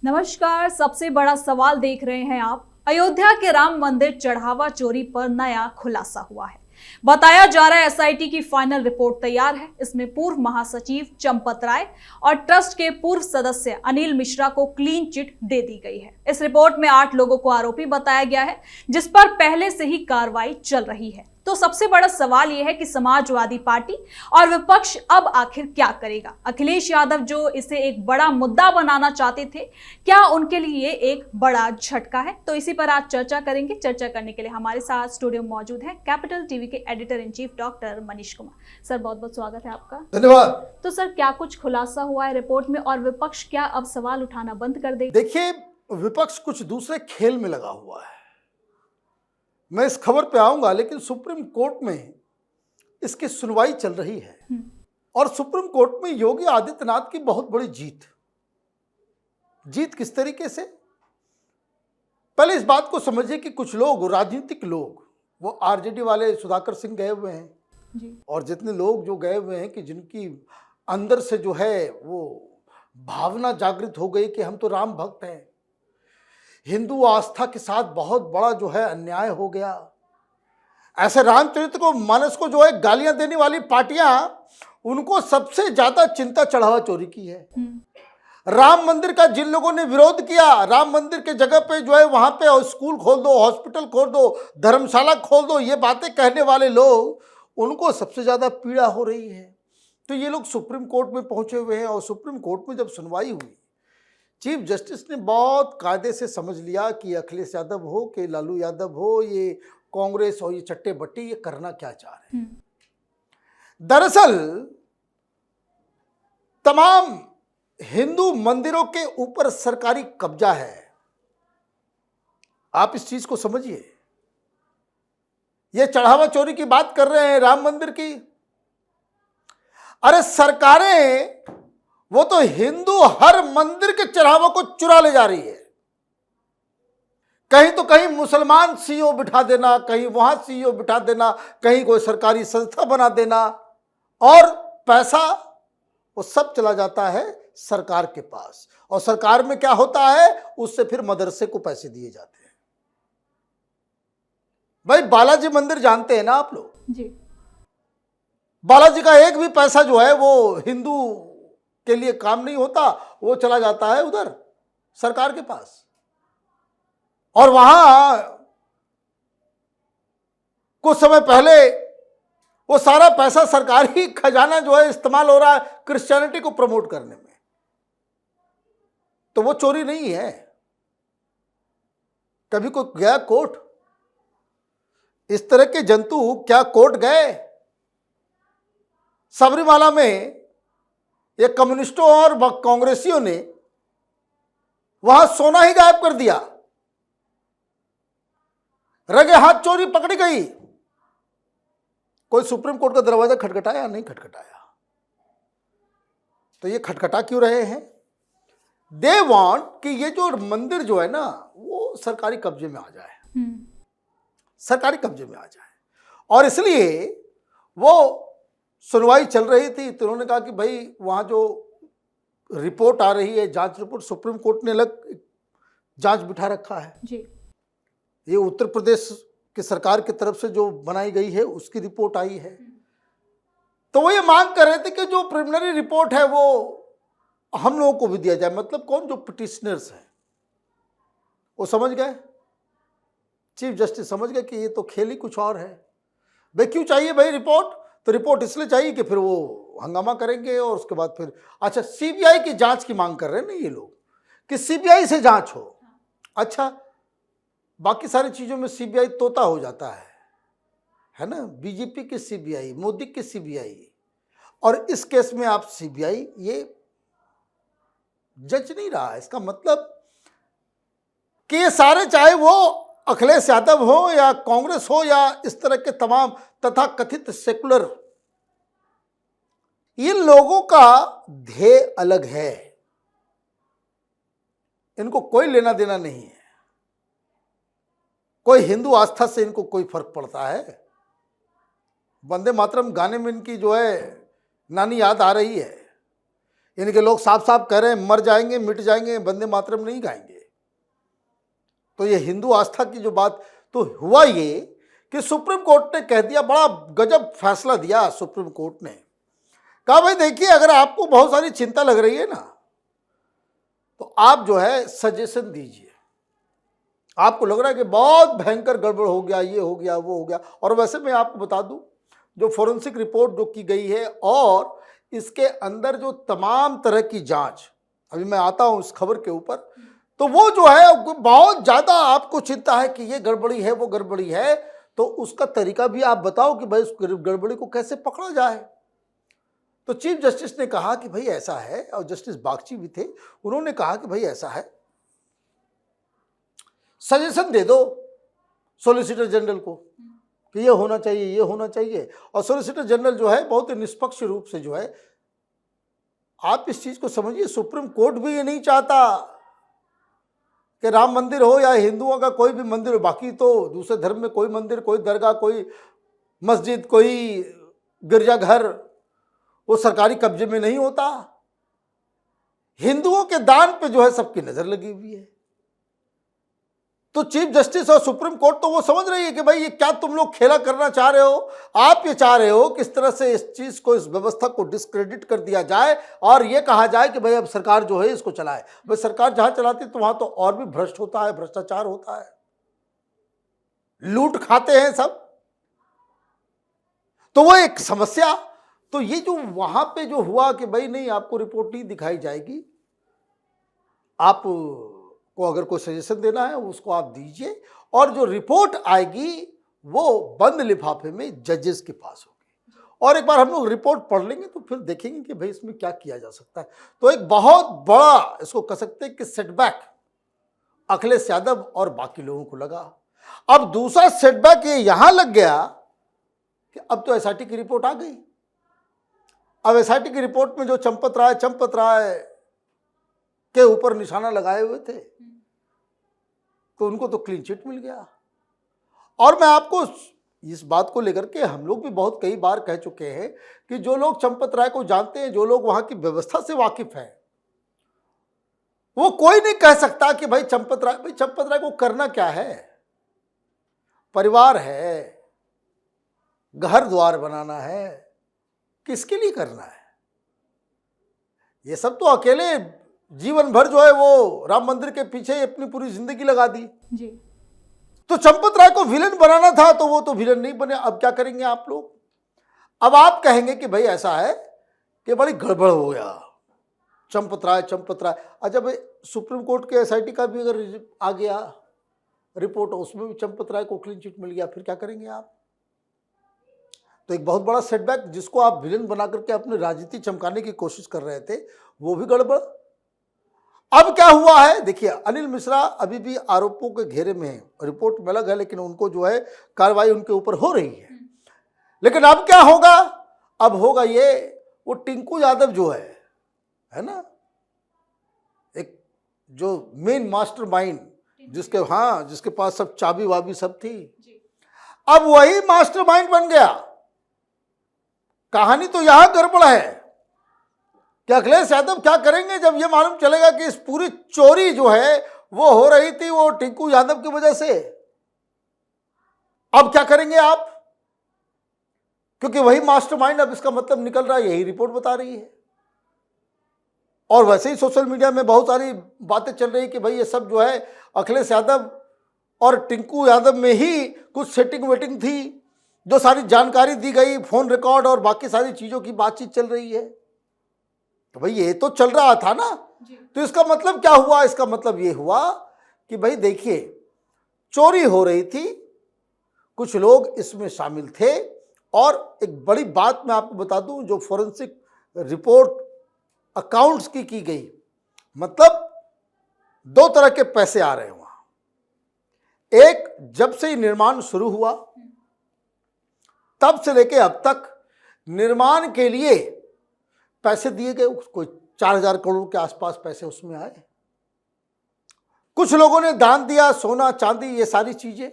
नमस्कार। सबसे बड़ा सवाल देख रहे हैं आप। अयोध्या के राम मंदिर चढ़ावा चोरी पर नया खुलासा हुआ है। बताया जा रहा है एसआईटी की फाइनल रिपोर्ट तैयार है। इसमें पूर्व महासचिव चंपत राय और ट्रस्ट के पूर्व सदस्य अनिल मिश्रा को क्लीन चिट दे दी गई है। इस रिपोर्ट में 8 लोगों को आरोपी बताया गया है, जिस पर पहले से ही कार्रवाई चल रही है। तो सबसे बड़ा सवाल यह है कि समाजवादी पार्टी और विपक्ष अब आखिर क्या करेगा। अखिलेश यादव जो इसे एक बड़ा मुद्दा बनाना चाहते थे, क्या उनके लिए एक बड़ा झटका है? तो इसी पर आज चर्चा करेंगे। चर्चा करने के लिए हमारे साथ स्टूडियो में मौजूद है कैपिटल टीवी के editor in chief doctor Manish Kumar. Sir, बहुत बहुत स्वागत है आपका। धन्यवाद। तो सर, क्या कुछ खुलासा हुआ है रिपोर्ट में और विपक्ष क्या अब सवाल उठाना बंद कर देगा? देखिए, विपक्ष कुछ दूसरे खेल में लगा हुआ है। मैं इस खबर पे आऊंगा, लेकिन सुप्रीम कोर्ट में इसकी सुनवाई चल रही है और सुप्रीम कोर्ट में योगी आदित्यनाथ की बहुत बड़ी जीत किस तरीके से? पहले इस बात को समझिए कि कुछ लोग, राजनीतिक लोग, वो आरजेडी वाले सुधाकर सिंह गए हुए हैं जी। और जितने लोग जो गए हुए हैं कि जिनकी अंदर से जो है वो भावना जागृत हो गई कि हम तो राम भक्त हैं, हिंदू आस्था के साथ बहुत बड़ा जो है अन्याय हो गया। ऐसे रामचरित्र को मानस को जो है गालियां देने वाली पार्टियां, उनको सबसे ज्यादा चिंता चढ़ावा चोरी की है। राम मंदिर का जिन लोगों ने विरोध किया, राम मंदिर के जगह पे जो है वहां पे स्कूल खोल दो, हॉस्पिटल खोल दो, धर्मशाला खोल दो, ये बातें कहने वाले लोग, उनको सबसे ज्यादा पीड़ा हो रही है। तो ये लोग सुप्रीम कोर्ट में पहुंचे हुए हैं और सुप्रीम कोर्ट में जब सुनवाई हुई, चीफ जस्टिस ने बहुत कायदे से समझ लिया कि अखिलेश यादव हो कि लालू यादव हो, ये कांग्रेस और ये चट्टे बट्टे, ये करना क्या चाह रहे हैं। दरअसल तमाम हिंदू मंदिरों के ऊपर सरकारी कब्जा है। आप इस चीज को समझिए। ये चढ़ावा चोरी की बात कर रहे हैं राम मंदिर की। अरे सरकारें, वो तो हिंदू हर मंदिर के चढ़ावों को चुरा ले जा रही है। कहीं तो कहीं मुसलमान सीईओ बिठा देना, कहीं वहां सीईओ बिठा देना, कहीं कोई सरकारी संस्था बना देना, और पैसा वो सब चला जाता है सरकार के पास। और सरकार में क्या होता है, उससे फिर मदरसे को पैसे दिए जाते हैं। भाई, बालाजी मंदिर जानते हैं ना आप लोग जी। बालाजी का एक भी पैसा जो है वो हिंदू के लिए काम नहीं होता, वो चला जाता है उधर सरकार के पास। और वहां कुछ समय पहले वो सारा पैसा सरकारी खजाना जो है इस्तेमाल हो रहा है क्रिश्चियनिटी को प्रमोट करने में। तो वो चोरी नहीं है। कभी कोई गया कोर्ट? इस तरह के जंतु क्या कोर्ट गए? सबरीमाला में ये कम्युनिस्टों और कांग्रेसियों ने वहां सोना ही गायब कर दिया। रगे हाथ चोरी पकड़ी गई। कोई सुप्रीम कोर्ट का दरवाजा खटखटाया? नहीं खटखटाया। तो ये खटखटा क्यों रहे हैं? दे वांट कि ये जो मंदिर जो है ना, वो सरकारी कब्जे में आ जाए, सरकारी कब्जे में आ जाए। और इसलिए वो सुनवाई चल रही थी, तो उन्होंने कहा कि भाई वहां जो रिपोर्ट आ रही है, जांच रिपोर्ट, सुप्रीम कोर्ट ने अलग जांच बिठा रखा है जी। ये उत्तर प्रदेश की सरकार की तरफ से जो बनाई गई है उसकी रिपोर्ट आई है। तो वो ये मांग कर रहे थे कि जो प्रिलिमिनरी रिपोर्ट है वो हम लोगों को भी दिया जाए। मतलब कौन? जो पिटिशनर्स हैं वो समझ गए, चीफ जस्टिस समझ गए कि ये तो खेल ही कुछ और है। भाई क्यों चाहिए भाई रिपोर्ट? तो रिपोर्ट इसलिए चाहिए कि फिर वो हंगामा करेंगे और उसके बाद फिर अच्छा सीबीआई की जांच की मांग कर रहे हैं ना ये लोग, कि सीबीआई से जांच हो। अच्छा, बाकी सारी चीजों में सीबीआई तोता हो जाता है ना? बीजेपी की सीबीआई, मोदी की सीबीआई, और इस केस में आप सीबीआई ये जज नहीं रहा है। इसका मतलब कि ये सारे, चाहे वो अखिलेश यादव हो या कांग्रेस हो या इस तरह के तमाम तथा कथित सेकुलर, इन लोगों का ध्येय अलग है। इनको कोई लेना देना नहीं है। कोई हिंदू आस्था से इनको कोई फर्क पड़ता है? वंदे मातरम गाने में इनकी जो है नानी याद आ रही है। यानी कि लोग साफ साफ कह रहे हैं मर जाएंगे मिट जाएंगे, वंदे मातरम नहीं गाएंगे। तो ये हिंदू आस्था की जो बात, तो हुआ ये कि सुप्रीम कोर्ट ने कह दिया, बड़ा गजब फैसला दिया सुप्रीम कोर्ट ने। कहा भाई देखिए, अगर आपको बहुत सारी चिंता लग रही है ना, तो आप जो है सजेशन दीजिए। आपको लग रहा है कि बहुत भयंकर गड़बड़ हो गया, ये हो गया वो हो गया। और वैसे मैं आपको बता दूं, जो फोरेंसिक रिपोर्ट जो की गई है और इसके अंदर जो तमाम तरह की जांच, अभी मैं आता हूं इस खबर के ऊपर, तो वो जो है बहुत ज्यादा आपको चिंता है कि ये गड़बड़ी है वो गड़बड़ी है, तो उसका तरीका भी आप बताओ कि भाई उस गड़बड़ी को कैसे पकड़ा जाए। तो चीफ जस्टिस ने कहा कि भाई ऐसा है, और जस्टिस बागची भी थे, उन्होंने कहा कि भाई ऐसा है, सजेशन दे दो सॉलिसिटर जनरल को कि ये होना चाहिए ये होना चाहिए। और सॉलिसिटर जनरल जो है बहुत ही निष्पक्ष रूप से जो है, आप इस चीज को समझिए, सुप्रीम कोर्ट भी ये नहीं चाहता कि राम मंदिर हो या हिंदुओं का कोई भी मंदिर हो, बाकी तो दूसरे धर्म में कोई मंदिर, कोई दरगाह, कोई मस्जिद, कोई गिरजाघर वो सरकारी कब्जे में नहीं होता। हिंदुओं के दान पे जो है सबकी नजर लगी हुई है। तो चीफ जस्टिस और सुप्रीम कोर्ट तो वो समझ रही है कि भाई ये क्या तुम लोग खेला करना चाह रहे हो। आप ये चाह रहे हो किस तरह से इस चीज को, इस व्यवस्था को डिस्क्रेडिट कर दिया जाए और ये कहा जाए कि भाई अब सरकार जो है इसको चलाए। भाई सरकार जहां चलाती है तो वहां तो और भी भ्रष्ट होता है, भ्रष्टाचार होता है, लूट खाते हैं सब। तो वो एक समस्या। तो ये जो वहां पे जो हुआ कि भाई नहीं, आपको रिपोर्ट नहीं दिखाई जाएगी, आप को अगर कोई सजेशन देना है उसको आप दीजिए, और जो रिपोर्ट आएगी वो बंद लिफाफे में जजेस के पास होगी, और एक बार हम लोग रिपोर्ट पढ़ लेंगे तो फिर देखेंगे कि भाई इसमें क्या किया जा सकता है। तो एक बहुत बड़ा इसको कह सकते हैं कि सेटबैक अखिलेश यादव और बाकी लोगों को लगा। अब दूसरा सेटबैक ये यहां लग गया कि अब तो एसआईटी की रिपोर्ट आ गई। अब एसआईटी की रिपोर्ट में जो चंपत राय के ऊपर निशाना लगाए हुए थे, तो उनको तो क्लीन चिट मिल गया। और मैं आपको इस बात को लेकर के, हम लोग भी बहुत कई बार कह चुके हैं कि जो लोग चंपत राय को जानते हैं, जो लोग वहां की व्यवस्था से वाकिफ हैं, वो कोई नहीं कह सकता कि भाई चंपत राय को करना क्या है। परिवार है, घर द्वार बनाना है, किसके लिए करना है? ये सब तो अकेले जीवन भर जो है वो राम मंदिर के पीछे अपनी पूरी जिंदगी लगा दी जी। तो चंपत राय को विलन बनाना था, तो वो तो विलन नहीं बने। अब क्या करेंगे आप लोग? अब आप कहेंगे कि भाई ऐसा है कि बड़ी गड़बड़ हो गया, चंपत राय। अच्छा भाई, सुप्रीम कोर्ट के एसआईटी का भी अगर आ गया रिपोर्ट, उसमें भी चंपत राय को क्लीन चिट मिल गया, फिर क्या करेंगे आप? तो एक बहुत बड़ा सेटबैक, जिसको आप विलन बना करके अपनी राजनीति चमकाने की कोशिश कर रहे थे, वो भी गड़बड़। अब क्या हुआ है देखिए, अनिल मिश्रा अभी भी आरोपों के घेरे में है, रिपोर्ट में अलग है, लेकिन उनको जो है कार्रवाई उनके ऊपर हो रही है। लेकिन अब क्या होगा? अब होगा ये, वो टिंकू यादव जो है ना, एक जो मेन मास्टरमाइंड, जिसके पास सब चाबी वाबी सब थी, अब वही मास्टरमाइंड बन गया। कहानी तो यहां गड़बड़ है कि अखिलेश यादव क्या करेंगे जब ये मालूम चलेगा कि इस पूरी चोरी जो है वो हो रही थी वो टिंकू यादव की वजह से। अब क्या करेंगे आप? क्योंकि वही मास्टरमाइंड अब इसका मतलब निकल रहा है, यही रिपोर्ट बता रही है। और वैसे ही सोशल मीडिया में बहुत सारी बातें चल रही कि भाई ये सब जो है अखिलेश यादव और टिंकू यादव में ही कुछ सेटिंग वेटिंग थी, जो सारी जानकारी दी गई, फोन रिकॉर्ड और बाकी सारी चीजों की बातचीत चल रही है। तो भाई ये तो चल रहा था ना, तो इसका मतलब क्या हुआ? इसका मतलब ये हुआ कि भाई देखिए, चोरी हो रही थी, कुछ लोग इसमें शामिल थे। और एक बड़ी बात मैं आपको बता दूं, जो फोरेंसिक रिपोर्ट अकाउंट्स की गई, मतलब दो तरह के पैसे आ रहे हैं वहां। एक, जब से निर्माण शुरू हुआ तब से लेके अब तक निर्माण के लिए पैसे दिए गए, कोई 4,000 करोड़ के आसपास पैसे उसमें आए। कुछ लोगों ने दान दिया, सोना चांदी, ये सारी चीजें,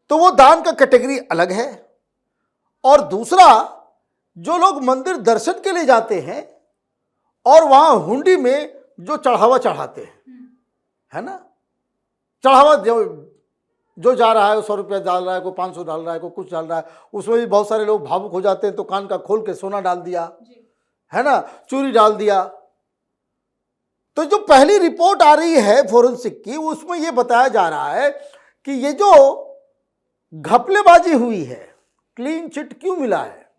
तो वो दान का कैटेगरी अलग है। और दूसरा, जो लोग मंदिर दर्शन के लिए जाते हैं और वहां हुंडी में जो चढ़ावा चढ़ाते हैं, है ना, चढ़ावा जो जा रहा है, 100 रुपया डाल रहा है, कोई 500 डाल रहा है, कोई कुछ डाल रहा है, उसमें भी बहुत सारे लोग भावुक हो जाते हैं, तो कान का खोल के सोना डाल दिया, है ना, चूड़ी डाल दिया। तो जो पहली रिपोर्ट आ रही है फोरेंसिक की, उसमें यह बताया जा रहा है कि ये जो घपलेबाजी हुई है, क्लीन चिट क्यों मिला है?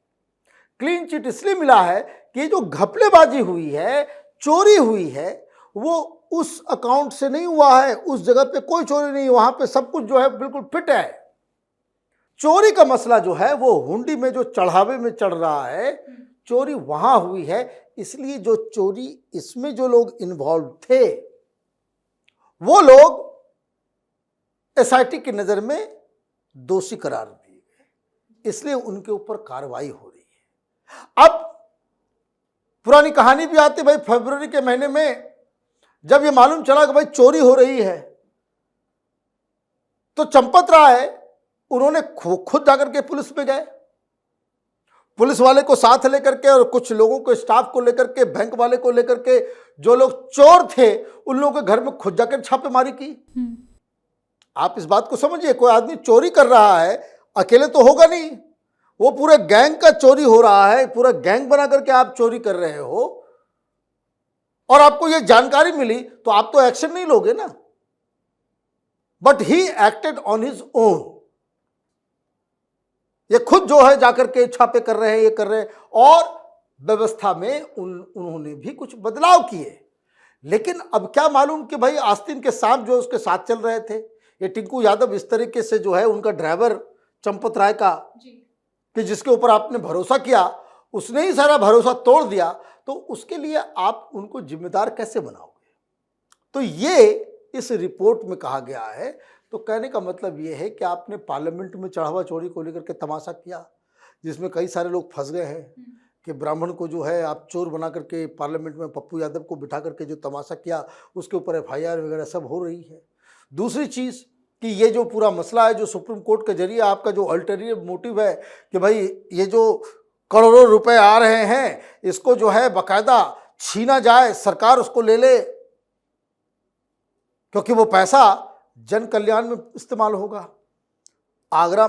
क्लीन चिट इसलिए मिला है कि जो घपलेबाजी हुई है, चोरी हुई है, वो उस अकाउंट से नहीं हुआ है, उस जगह पे कोई चोरी नहीं, वहां पे सब कुछ जो है बिल्कुल फिट है। चोरी का मसला जो है वो हुंडी में जो चढ़ावे में चढ़ रहा है, चोरी वहां हुई है। इसलिए जो चोरी, इसमें जो लोग इन्वॉल्व थे, वो लोग एसआईटी की नजर में दोषी करार दिए गए, इसलिए उनके ऊपर कार्रवाई हो रही है। अब पुरानी कहानी भी आती, भाई फरवरी के महीने में जब ये मालूम चला कि भाई चोरी हो रही है, तो चंपत राय उन्होंने खुद जाकर के पुलिस में गए, पुलिस वाले को साथ लेकर के और कुछ लोगों को, स्टाफ को लेकर के, बैंक वाले को लेकर के, जो लोग चोर थे उन लोगों के घर में खुद जाकर छापेमारी की। आप इस बात को समझिए, कोई आदमी चोरी कर रहा है अकेले तो होगा नहीं, वो पूरे गैंग का चोरी हो रहा है, पूरा गैंग बना करके आप चोरी कर रहे हो और आपको ये जानकारी मिली, तो आप तो एक्शन नहीं लोगे ना। But he acted on his own, ये खुद जो है जाकर के छापे कर रहे हैं, ये कर रहे हैं, और व्यवस्था में उन्होंने भी कुछ बदलाव किए। लेकिन अब क्या मालूम कि भाई आस्तीन के सांप जो उसके साथ चल रहे थे, ये टिंकू यादव इस तरीके से जो है उनका ड्राइवर चंपत राय का, कि जिसके ऊपर आपने भरोसा किया, उसने ही सारा भरोसा तोड़ दिया, तो उसके लिए आप उनको जिम्मेदार कैसे बनाओगे? तो ये इस रिपोर्ट में कहा गया है। तो कहने का मतलब ये है कि आपने पार्लियामेंट में चढ़ावा चोरी को लेकर के तमाशा किया, जिसमें कई सारे लोग फंस गए हैं कि ब्राह्मण को जो है आप चोर बना करके पार्लियामेंट में पप्पू यादव को बिठा करके जो तमाशा किया, उसके ऊपर एफआईआर वगैरह सब हो रही है। दूसरी चीज़ कि ये जो पूरा मसला है, जो सुप्रीम कोर्ट के जरिए आपका जो अल्टरनेटिव मोटिव है कि भाई ये जो करोड़ों रुपए आ रहे हैं, इसको जो है बाकायदा छीना जाए, सरकार उसको ले ले, क्योंकि वो पैसा जन कल्याण में इस्तेमाल होगा, आगरा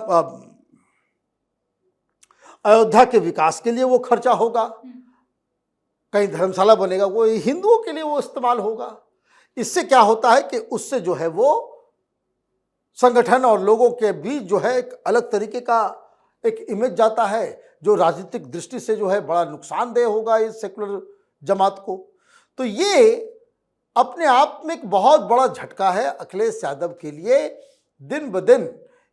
अयोध्या के विकास के लिए वो खर्चा होगा, कहीं धर्मशाला बनेगा, वो हिंदुओं के लिए वो इस्तेमाल होगा। इससे क्या होता है कि उससे जो है वो संगठन और लोगों के बीच जो है एक अलग तरीके का एक इमेज जाता है, जो राजनीतिक दृष्टि से जो है बड़ा नुकसानदेह होगा इस सेकुलर जमात को। तो ये अपने आप में एक बहुत बड़ा झटका है अखिलेश यादव के लिए। दिन ब दिन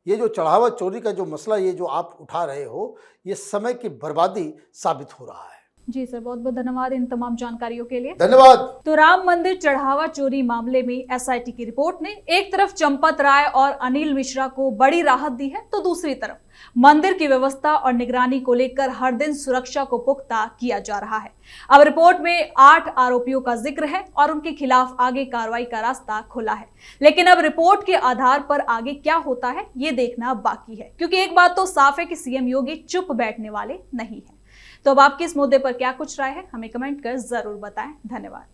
ये जो चढ़ावा चोरी का जो मसला, ये जो आप उठा रहे हो, ये समय की बर्बादी साबित हो रहा है। जी सर, बहुत बहुत धन्यवाद इन तमाम जानकारियों के लिए। धन्यवाद। तो राम मंदिर चढ़ावा चोरी मामले में एसआईटी की रिपोर्ट ने एक तरफ चंपत राय और अनिल मिश्रा को बड़ी राहत दी है, तो दूसरी तरफ मंदिर की व्यवस्था और निगरानी को लेकर हर दिन सुरक्षा को पुख्ता किया जा रहा है। अब रिपोर्ट में 8 आरोपियों का जिक्र है और उनके खिलाफ आगे कार्रवाई का रास्ता खुला है। लेकिन अब रिपोर्ट के आधार पर आगे क्या होता है ये देखना बाकी है, क्योंकि एक बात तो साफ है कि सीएम योगी चुप बैठने वाले नहीं है। तो अब आपकी इस मुद्दे पर क्या कुछ राय है, हमें कमेंट कर जरूर बताएं। धन्यवाद।